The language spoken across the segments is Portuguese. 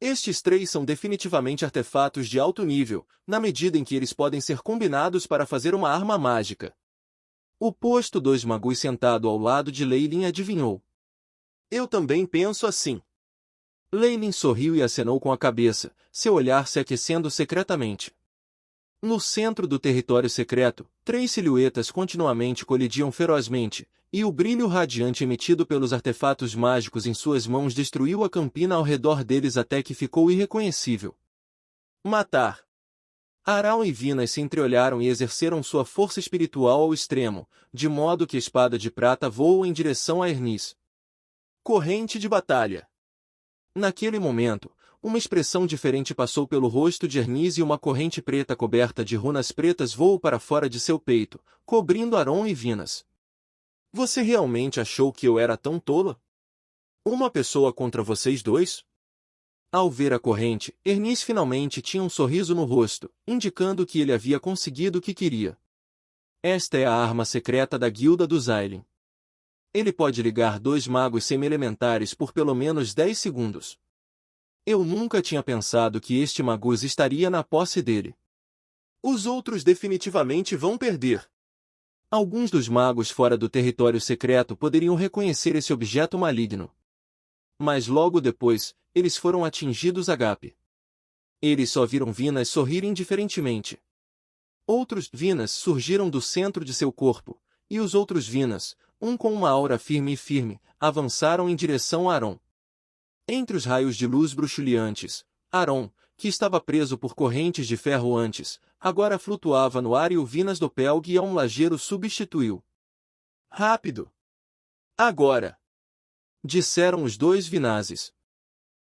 Estes três são definitivamente artefatos de alto nível, na medida em que eles podem ser combinados para fazer uma arma mágica. O posto 2 Magus sentado ao lado de Leylin adivinhou. Eu também penso assim. Leylin sorriu e acenou com a cabeça, seu olhar se aquecendo secretamente. No centro do território secreto, três silhuetas continuamente colidiam ferozmente, e o brilho radiante emitido pelos artefatos mágicos em suas mãos destruiu a campina ao redor deles até que ficou irreconhecível. Matar! Arão e Vinas se entreolharam e exerceram sua força espiritual ao extremo, de modo que a espada de prata voou em direção a Ernis. Corrente de batalha! Naquele momento, uma expressão diferente passou pelo rosto de Ernis e uma corrente preta coberta de runas pretas voou para fora de seu peito, cobrindo Arão e Vinas. Você realmente achou que eu era tão tola? Uma pessoa contra vocês dois? Ao ver a corrente, Ernis finalmente tinha um sorriso no rosto, indicando que ele havia conseguido o que queria. Esta é a arma secreta da Guilda dos Aileen. Ele pode ligar dois magos semi-elementares por pelo menos 10 segundos. Eu nunca tinha pensado que este Magus estaria na posse dele. Os outros definitivamente vão perder. Alguns dos magos fora do território secreto poderiam reconhecer esse objeto maligno. Mas logo depois, eles foram atingidos a gape. Eles só viram Vinas sorrir indiferentemente. Outros Vinas surgiram do centro de seu corpo, e os outros Vinas, um com uma aura firme, avançaram em direção a Arão. Entre os raios de luz bruxuleantes, Arão, que estava preso por correntes de ferro antes, agora flutuava no ar e o Vinas do Pelg e a um lajeiro substituiu. Rápido! Agora! Disseram os dois Vinazes.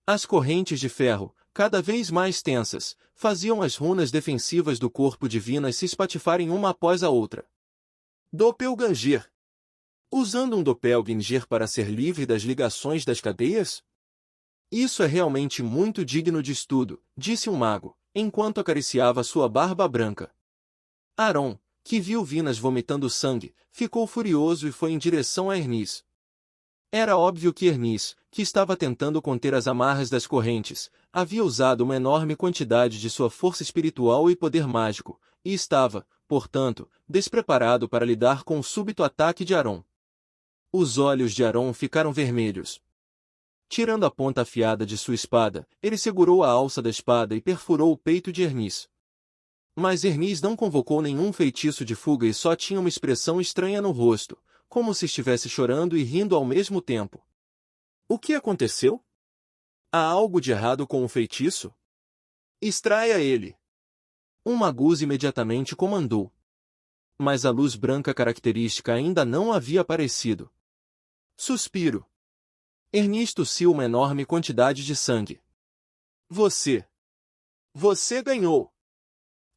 As correntes de ferro, cada vez mais tensas, faziam as runas defensivas do corpo de Vinas se espatifarem uma após a outra. Doppelganger! Usando um Doppelganger para ser livre das ligações das cadeias? Isso é realmente muito digno de estudo, disse um mago, enquanto acariciava sua barba branca. Arão, que viu Vinas vomitando sangue, ficou furioso e foi em direção a Ernis. Era óbvio que Ernis, que estava tentando conter as amarras das correntes, havia usado uma enorme quantidade de sua força espiritual e poder mágico, e estava, portanto, despreparado para lidar com o súbito ataque de Arão. Os olhos de Arão ficaram vermelhos. Tirando a ponta afiada de sua espada, ele segurou a alça da espada e perfurou o peito de Ernis. Mas Ernis não convocou nenhum feitiço de fuga e só tinha uma expressão estranha no rosto, como se estivesse chorando e rindo ao mesmo tempo. O que aconteceu? Há algo de errado com o feitiço? Extraia ele! Um Magus imediatamente comandou. Mas a luz branca característica ainda não havia aparecido. Suspiro. Ernis tossiu uma enorme quantidade de sangue. Você ganhou!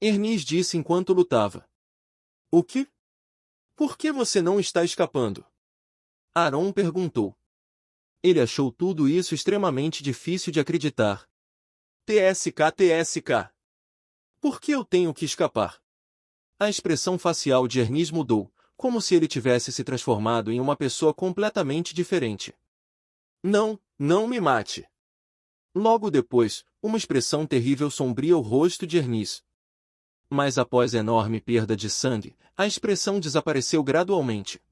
Ernis disse enquanto lutava. O quê? Por que você não está escapando? Arão perguntou. Ele achou tudo isso extremamente difícil de acreditar. TSK. Por que eu tenho que escapar? A expressão facial de Ernis mudou, como se ele tivesse se transformado em uma pessoa completamente diferente. Não me mate. Logo depois, uma expressão terrível sombria o rosto de Ernis. Mas após a enorme perda de sangue, a expressão desapareceu gradualmente.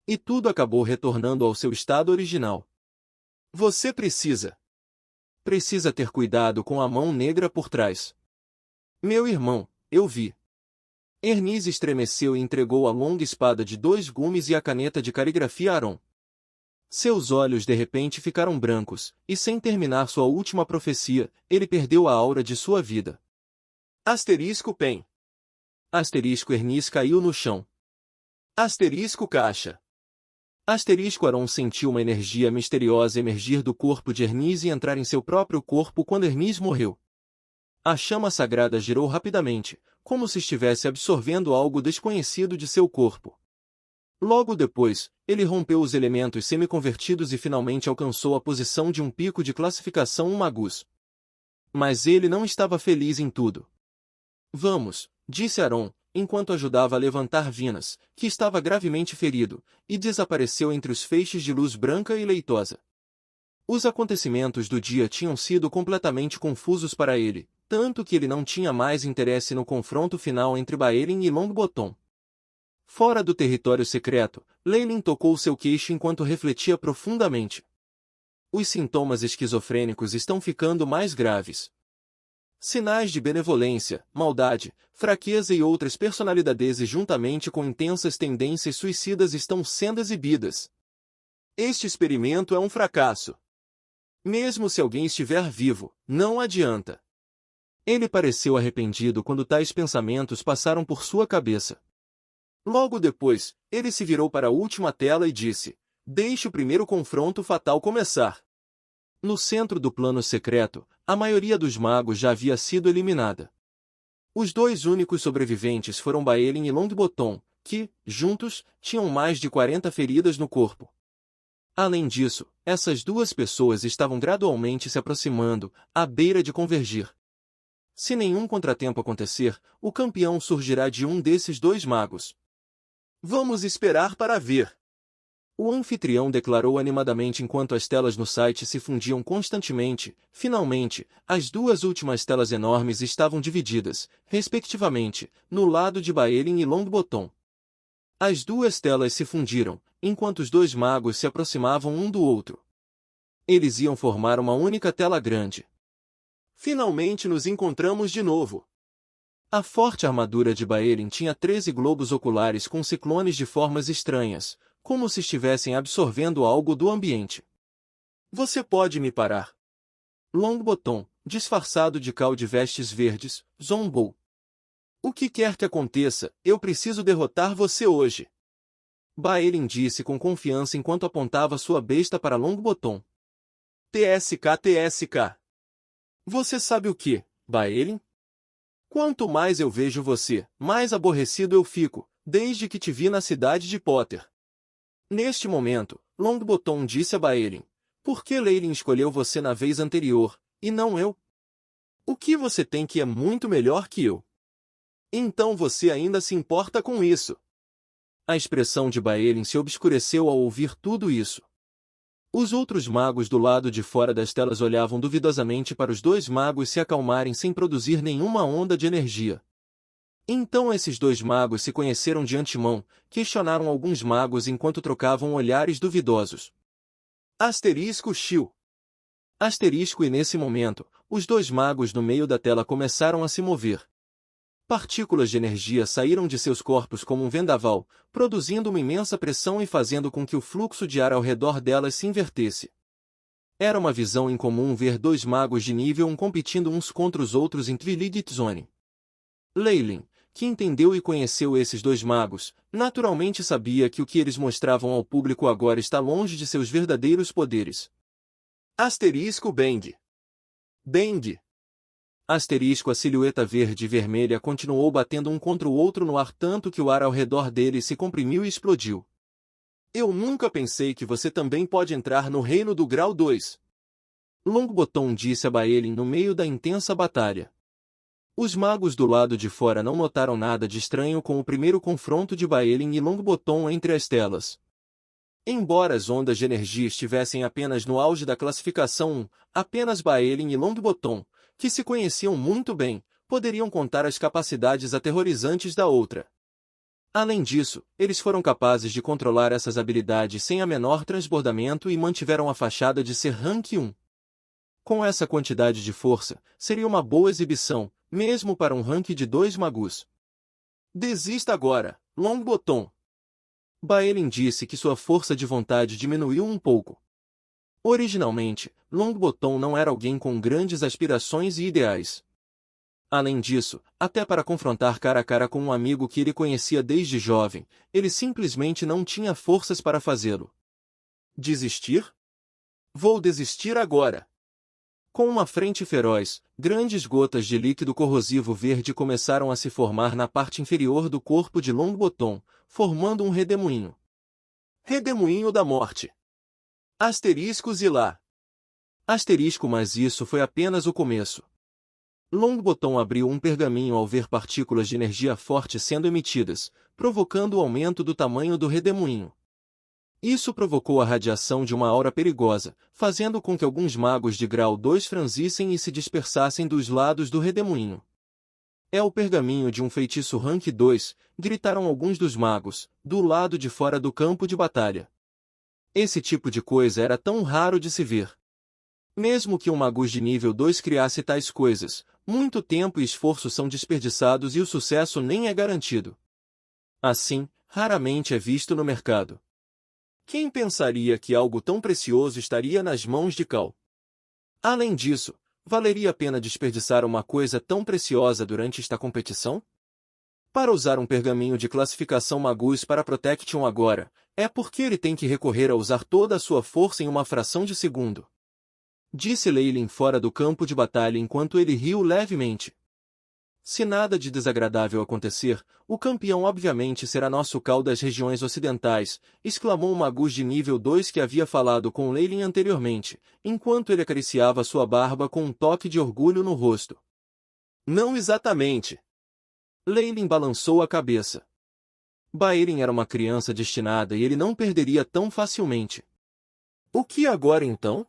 E tudo acabou retornando ao seu estado original. Você precisa ter cuidado com a mão negra por trás. Meu irmão, eu vi. Ernis estremeceu e entregou a longa espada de 2 gumes e a caneta de caligrafia a Arão. Seus olhos de repente ficaram brancos, e sem terminar sua última profecia, ele perdeu a aura de sua vida. *Pen. Ernis caiu no chão. *Caixa. Arão sentiu uma energia misteriosa emergir do corpo de Ernis e entrar em seu próprio corpo quando Ernis morreu. A chama sagrada girou rapidamente, como se estivesse absorvendo algo desconhecido de seu corpo. Logo depois, ele rompeu os elementos semi-convertidos e finalmente alcançou a posição de um pico de classificação Magus. Mas ele não estava feliz em tudo. Vamos, disse Arão, enquanto ajudava a levantar Vinas, que estava gravemente ferido, e desapareceu entre os feixes de luz branca e leitosa. Os acontecimentos do dia tinham sido completamente confusos para ele, tanto que ele não tinha mais interesse no confronto final entre Baelin e Longbottom. Fora do território secreto, Leylin tocou seu queixo enquanto refletia profundamente. Os sintomas esquizofrênicos estão ficando mais graves. Sinais de benevolência, maldade, fraqueza e outras personalidades juntamente com intensas tendências suicidas estão sendo exibidas. Este experimento é um fracasso. Mesmo se alguém estiver vivo, não adianta. Ele pareceu arrependido quando tais pensamentos passaram por sua cabeça. Logo depois, ele se virou para a última tela e disse: "Deixe o primeiro confronto fatal começar." No centro do plano secreto, a maioria dos magos já havia sido eliminada. Os dois únicos sobreviventes foram Baelin e Longbottom, que, juntos, tinham mais de 40 feridas no corpo. Além disso, essas duas pessoas estavam gradualmente se aproximando, à beira de convergir. Se nenhum contratempo acontecer, o campeão surgirá de um desses dois magos. "Vamos esperar para ver." O anfitrião declarou animadamente enquanto as telas no site se fundiam constantemente. Finalmente, as duas últimas telas enormes estavam divididas, respectivamente, no lado de Baelin e Longbottom. As duas telas se fundiram, enquanto os dois magos se aproximavam um do outro. Eles iam formar uma única tela grande. "Finalmente nos encontramos de novo." A forte armadura de Baelin tinha 13 globos oculares com ciclones de formas estranhas, como se estivessem absorvendo algo do ambiente. "Você pode me parar?" Longbottom, disfarçado de cal de vestes verdes, zombou. "O que quer que aconteça, eu preciso derrotar você hoje." Baelin disse com confiança enquanto apontava sua besta para Longbottom. "TSK. Você sabe o que, Baelin? Quanto mais eu vejo você, mais aborrecido eu fico, desde que te vi na cidade de Potter." Neste momento, Longbottom disse a Baelin: "Por que Leylin escolheu você na vez anterior, e não eu? O que você tem que é muito melhor que eu? Então você ainda se importa com isso?" A expressão de Baelin se obscureceu ao ouvir tudo isso. Os outros magos do lado de fora das telas olhavam duvidosamente para os dois magos se acalmarem sem produzir nenhuma onda de energia. Então esses dois magos se conheceram de antemão, questionaram alguns magos enquanto trocavam olhares duvidosos. Asterisco Xiu. Asterisco. E nesse momento, os dois magos no meio da tela começaram a se mover. Partículas de energia saíram de seus corpos como um vendaval, produzindo uma imensa pressão e fazendo com que o fluxo de ar ao redor delas se invertesse. Era uma visão incomum ver dois magos de nível 1 competindo uns contra os outros em Twilight Zone. Leylin, que entendeu e conheceu esses dois magos, naturalmente sabia que o que eles mostravam ao público agora está longe de seus verdadeiros poderes. Asterisco Bang. Bang. Asterisco. A silhueta verde e vermelha continuou batendo um contra o outro no ar tanto que o ar ao redor deles se comprimiu e explodiu. "Eu nunca pensei que você também pode entrar no reino do grau 2. Longbottom disse a Baelin no meio da intensa batalha. Os magos do lado de fora não notaram nada de estranho com o primeiro confronto de Baelin e Longbottom entre as telas. Embora as ondas de energia estivessem apenas no auge da classificação 1, apenas Baelin e Longbottom, que se conheciam muito bem, poderiam contar as capacidades aterrorizantes da outra. Além disso, eles foram capazes de controlar essas habilidades sem a menor transbordamento e mantiveram a fachada de ser Rank 1. Com essa quantidade de força, seria uma boa exibição, mesmo para um rank de 2 magus. "Desista agora, Longbottom." Baelin disse que sua força de vontade diminuiu um pouco. Originalmente, Longbottom não era alguém com grandes aspirações e ideais. Além disso, até para confrontar cara a cara com um amigo que ele conhecia desde jovem, ele simplesmente não tinha forças para fazê-lo. Desistir? Vou desistir agora. Com uma frente feroz, grandes gotas de líquido corrosivo verde começaram a se formar na parte inferior do corpo de Longbottom, formando um redemoinho. Redemoinho da morte. Asteriscos e lá. Asterisco. Mas isso foi apenas o começo. Longbottom abriu um pergaminho ao ver partículas de energia forte sendo emitidas, provocando o aumento do tamanho do redemoinho. Isso provocou a radiação de uma aura perigosa, fazendo com que alguns magos de grau 2 franzissem e se dispersassem dos lados do redemoinho. É o pergaminho de um feitiço rank 2, gritaram alguns dos magos, do lado de fora do campo de batalha. Esse tipo de coisa era tão raro de se ver. Mesmo que um magus de nível 2 criasse tais coisas, muito tempo e esforço são desperdiçados e o sucesso nem é garantido. Assim, raramente é visto no mercado. Quem pensaria que algo tão precioso estaria nas mãos de Cal? Além disso, valeria a pena desperdiçar uma coisa tão preciosa durante esta competição? Para usar um pergaminho de classificação Magus para Protection agora, é porque ele tem que recorrer a usar toda a sua força em uma fração de segundo. Disse Leylin fora do campo de batalha enquanto ele riu levemente. Se nada de desagradável acontecer, o campeão obviamente será nosso Cal das regiões ocidentais, exclamou o Magus de nível 2 que havia falado com Leylin anteriormente, enquanto ele acariciava sua barba com um toque de orgulho no rosto. Não exatamente. Leylin balançou a cabeça. Baerin era uma criança destinada e ele não perderia tão facilmente. O que agora então?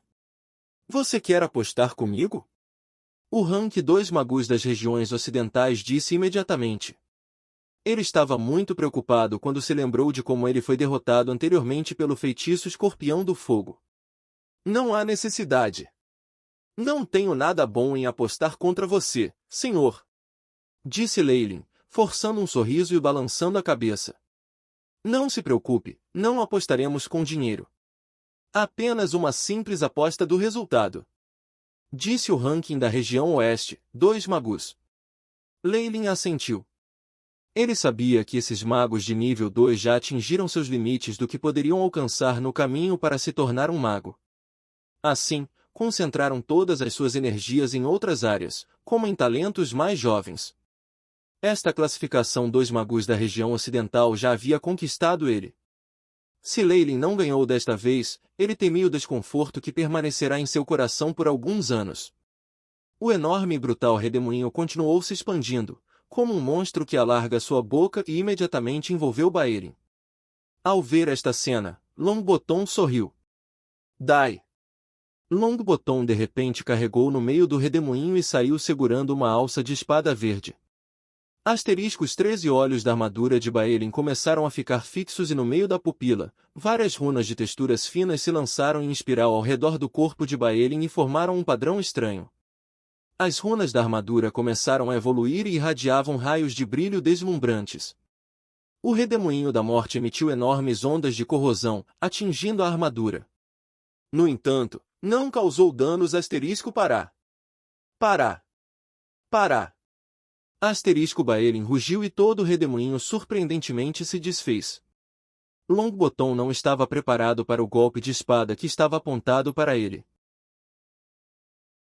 Você quer apostar comigo? O rank 2 Magus das regiões ocidentais disse imediatamente. Ele estava muito preocupado quando se lembrou de como ele foi derrotado anteriormente pelo feitiço Escorpião do Fogo. Não há necessidade. Não tenho nada bom em apostar contra você, senhor. Disse Leylin, forçando um sorriso e balançando a cabeça. Não se preocupe, não apostaremos com dinheiro. Apenas uma simples aposta do resultado. Disse o ranking da região oeste, 2 Magus. Leylin assentiu. Ele sabia que esses magos de nível 2 já atingiram seus limites do que poderiam alcançar no caminho para se tornar um mago. Assim, concentraram todas as suas energias em outras áreas, como em talentos mais jovens. Esta classificação 2 Magus da região ocidental já havia conquistado ele. Se Leylin não ganhou desta vez, ele temia o desconforto que permanecerá em seu coração por alguns anos. O enorme e brutal redemoinho continuou se expandindo, como um monstro que alarga sua boca e imediatamente envolveu Baerin. Ao ver esta cena, Longbottom sorriu. Dai! Longbottom de repente carregou no meio do redemoinho e saiu segurando uma alça de espada verde. Asteriscos 13 olhos da armadura de Baerin começaram a ficar fixos e no meio da pupila, várias runas de texturas finas se lançaram em espiral ao redor do corpo de Baerin e formaram um padrão estranho. As runas da armadura começaram a evoluir e irradiavam raios de brilho deslumbrantes. O redemoinho da morte emitiu enormes ondas de corrosão, atingindo a armadura. No entanto, não causou danos Pará! Pará! Baerin rugiu e todo o redemoinho surpreendentemente se desfez. Longbottom não estava preparado para o golpe de espada que estava apontado para ele.